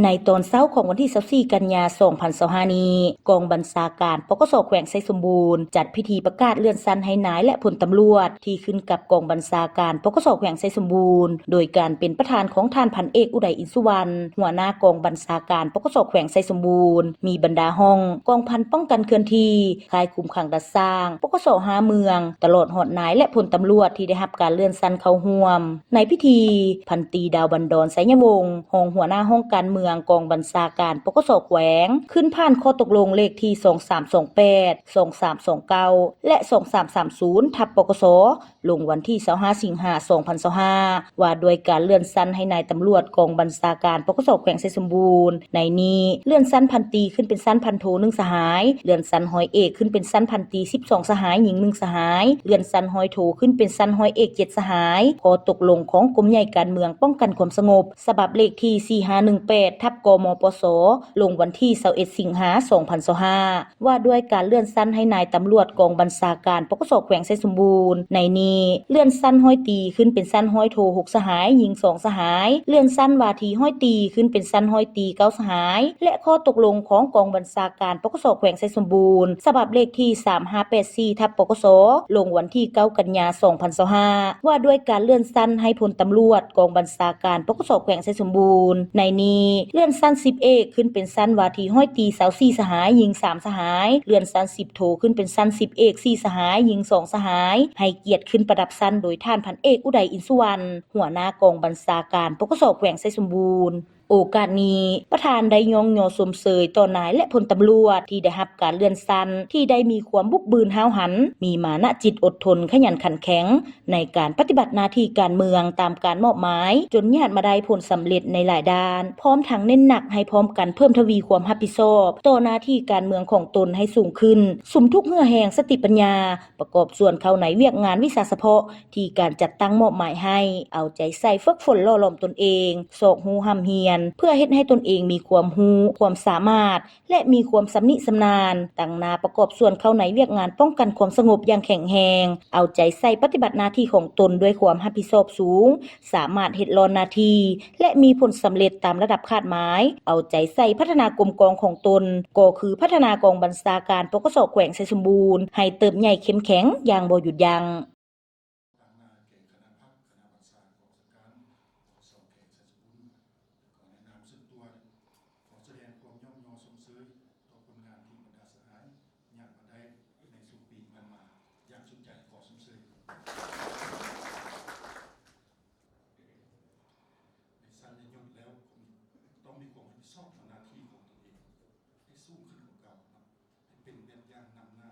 ในตอนเช้าของวันที่24กันยายน2025นี้กองบัญชาการปกส.แขวงไชยสมบูรณ์จัดพิธีประกาศเลื่อนชั้นให้นายและพลตำรวจที่ขึ้นกับกองบัญชาการปกส.แขวงไชยสมบูรณ์โดยการเป็นประธานของท่านพันเอกอุดัยอินทร์สุวรรณหัวหน้ากองบัญชาการปกส.แขวงไชยสมบูรณ์มีบรรดาห้องกองพันป้องกันเคลื่อนที่ค่ายคุมขังดัดสร้างปกส.5เมืองตลอดหอดนายและพลตำรวจที่ได้รับการเลื่อนชั้นเข้าร่วมในพิธีพันตรีดาวบันดรไสยวงศ์รองหัวหน้าห้องการเมืองกองบัญชาการปกส.แขวงขึ้นผ่านข้อตกลงเลขที่2328 2329และ2330ทับปกส.ลงวันที่25สิงหาคม2025ว่าด้วยการเลื่อนชั้นให้นายตำรวจกองบัญชาการปกส.แขวงไชยสมบูรณ์ในนี้เลื่อนชั้นพันตรีขึ้นเป็นชั้นพันโท1สหายเลื่อนชั้นร้อยเอกขึ้นเป็นชั้นพันตรี12สหายหญิง1สหายเลื่อนชั้นร้อยโทขึ้นเป็นชั้นร้อยเอก7สหายข้อตกลงของกรมใหญ่การเมืองป้องกันความสงบฉบับเลขที่4518ทับกมปส.ลงวันที่21สิงหาคม2025ว่าด้วยการเลื่อนชั้นให้นายตำรวจกองบัญชาการปกส.แขวงไชยสมบูรณ์ในนี้เลื่อนชั้นร้อยตรีขึ้นเป็นชั้นร้อยโท6สหายหญิง2สหายเลื่อนชั้นวาทีร้อยตรีขึ้นเป็นชั้นร้อยตรี9สหายและข้อตกลงของกองบัญชาการปกส.แขวงไชยสมบูรณ์ฉบับเลขที่3584ทับปกส.ลงวันที่9กันยายน2025ว่าด้วยการเลื่อนชั้นให้พลตำรวจกองบัญชาการปกส.แขวงไชยสมบูรณ์ในนี้เลื่อนชั้น10เอกขึ้นเป็นชั้นวาทีร้อยตรี24สหายหญิง3สหายเลื่อนชั้น10โทขึ้นเป็นชั้น10เอก4สหายหญิง2สหายให้เกียรติขึ้นประดับชั้นโดยท่านพันเอกอุดัยอินทร์สุวรรณหัวหน้ากองบัญชาการปกส.แขวงไชยสมบูรณ์โอกาสนี้ประธานได้ยองยอสมเสยต่อนายและพลตำรวจที่ได้รับการเลื่อนชั้นที่ได้มีความบุกบืนห้าวหันมีมานะจิตอดทนขยันขันแข็งในการปฏิบัติหน้าที่การเมืองตามการมอบหมายจนญาติมาได้ผลสำเร็จในหลายด้านพร้อมทั้งเน้นหนักให้พร้อมกันเพิ่มทวีความรับผิดชอบต่อหน้าที่การเมืองของตนให้สูงขึ้นสุมทุกเหื่อแหงสติปัญญาประกอบส่วนเข้าในเวียกงานวิชาเฉพาะที่การจัดตั้งมอบหมายให้เอาใจใส่ฝึกฝนล่อหลอมตนเองโศกหูห้ำเฮียนเพื่อเฮ็ดให้ตนเองมีความรู้ความสามารถและมีความสำนิสำนาญตั้งหน้าประกอบส่วนเข้าในเวียกงานป้องกันความสงบอย่างแข็งแรงเอาใจใส่ปฏิบัติหน้าที่ของตนด้วยความรับผิดชอบสูงสามารถเฮ็ดรอนหน้าที่และมีผลสำเร็จตามระดับคาดหมายเอาใจใส่พัฒนากรมกองของตนก็คือพัฒนากองบัญชาการปกส.แขวงไชยสมบูรณ์ให้เติบใหญ่เข้มแข็งอย่างบ่หยุดยั้งต้องมีความรับผิดชอบต่อหน้าที่ของตัวเองให้สูงขึ้นกว่าเก่าให้เป็นแบบอย่างนำหน้า